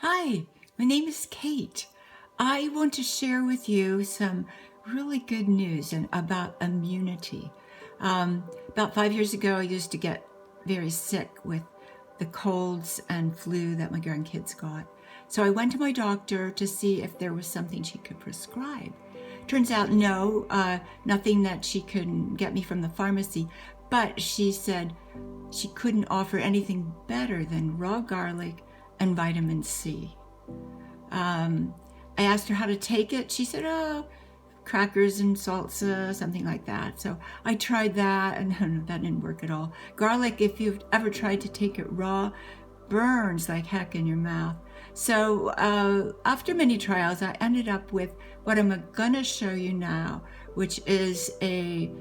Hi, my name is Kate. I want to share with you some really good news about immunity. About 5 years ago, I used to get very sick with the colds and flu that my grandkids got. So I went to my doctor to see if there was something she could prescribe. Turns out, no, nothing that she could get me from the pharmacy, but she said she couldn't offer anything better than raw garlic and vitamin C. I asked her how to take it. She said, oh, crackers and salsa, something like that. So I tried that, and that didn't work at all. Garlic, if you've ever tried to take it raw, burns like heck in your mouth. So after many trials, I ended up with what I'm gonna show you now, which is a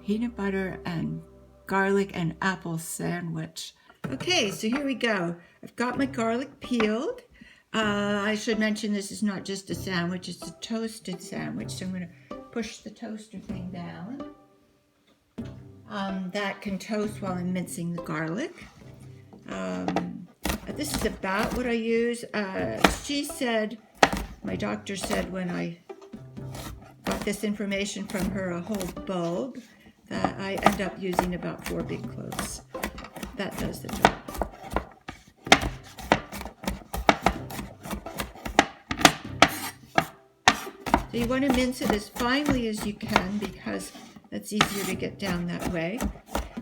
peanut butter and garlic and apple sandwich. Okay, so here we go. I've got my garlic peeled. I should mention this is not just a sandwich, it's a toasted sandwich. So I'm going to push the toaster thing down. That can toast while I'm mincing the garlic. This is about what I use. She said, my doctor said when I got this information from her, a whole bulb, that I end up using about 4 big cloves. That does the job. So you want to mince it as finely as you can because that's easier to get down that way.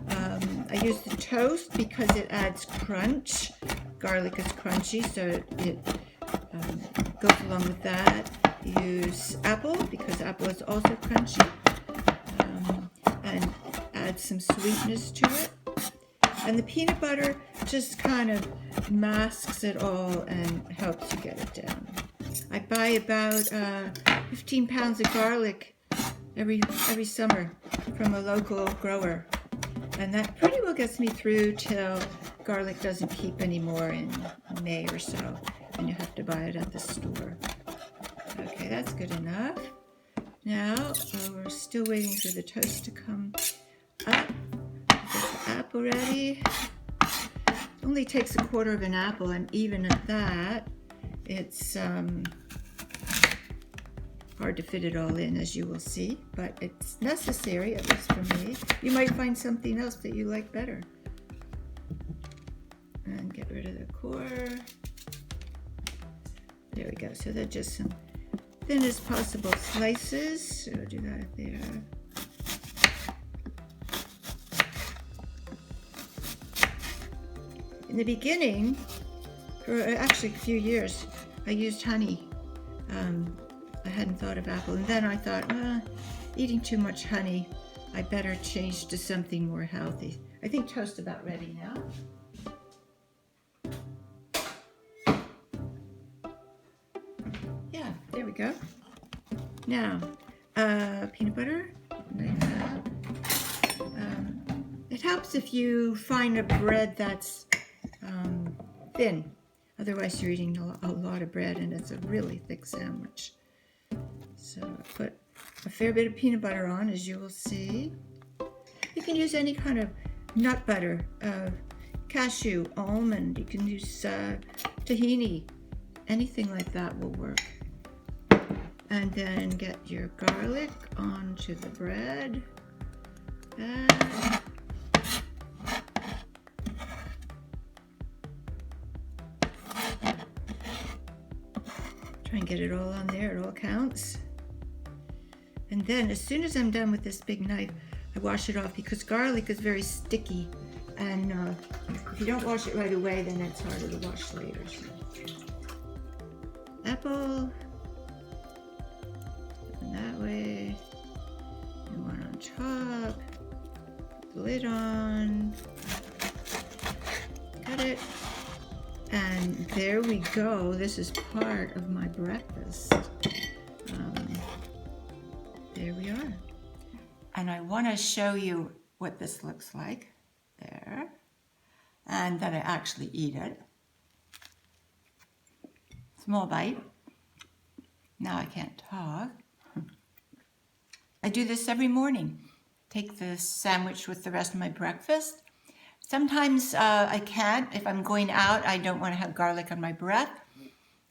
I use the toast because it adds crunch. Garlic is crunchy, so it goes along with that. Use apple because apple is also crunchy and adds some sweetness to it. And the peanut butter just kind of masks it all and helps you get it down. I buy about 15 pounds of garlic every summer from a local grower. And that pretty well gets me through till garlic doesn't keep anymore in May or so. And you have to buy it at the store. Okay, that's good enough. Now, we're still waiting for the toast to come up. Get the apple ready. It only takes 1/4 of an apple, and even at that, it's hard to fit it all in, as you will see, but it's necessary, at least for me. You might find something else that you like better. And get rid of the core. There we go. So they're just some thin as possible slices. So do that there. In the beginning, for actually a few years, I used honey. I hadn't thought of apple, and then I thought, eating too much honey, I better change to something more healthy. I think toast about ready now. Yeah, there we go. Now, peanut butter. It helps if you find a bread that's thin. Otherwise, you're eating a lot of bread, and it's a really thick sandwich. So I put a fair bit of peanut butter on, as you will see. You can use any kind of nut butter, cashew, almond. You can use tahini. Anything like that will work. And then get your garlic onto the bread. Try and get it all on there, it all counts. And then as soon as I'm done with this big knife, I wash it off because garlic is very sticky. And if you don't wash it right away, then it's harder to wash later. So. Apple. And that way. And one on top. Put the lid on. Cut it. And there we go. This is part of my breakfast. There we are. And I want to show you what this looks like. There. And that I actually eat it. Small bite. Now I can't talk. I do this every morning. Take the sandwich with the rest of my breakfast. Sometimes I can't. If I'm going out, I don't want to have garlic on my breath.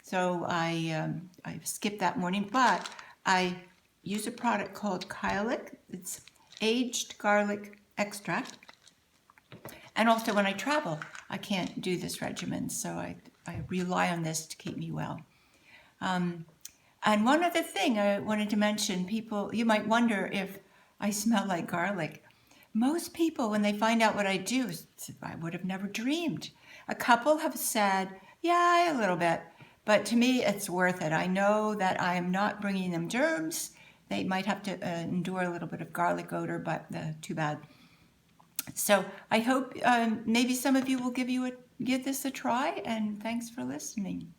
So I skipped that morning, but I use a product called Kylic. It's aged garlic extract. And also when I travel, I can't do this regimen, so I rely on this to keep me well. And one other thing I wanted to mention, people, you might wonder if I smell like garlic. Most people, when they find out what I do, I would have never dreamed. A couple have said, yeah, a little bit. But to me, it's worth it. I know that I am not bringing them germs. They might have to endure a little bit of garlic odor, but too bad. So I hope maybe some of you will give this a try, and thanks for listening.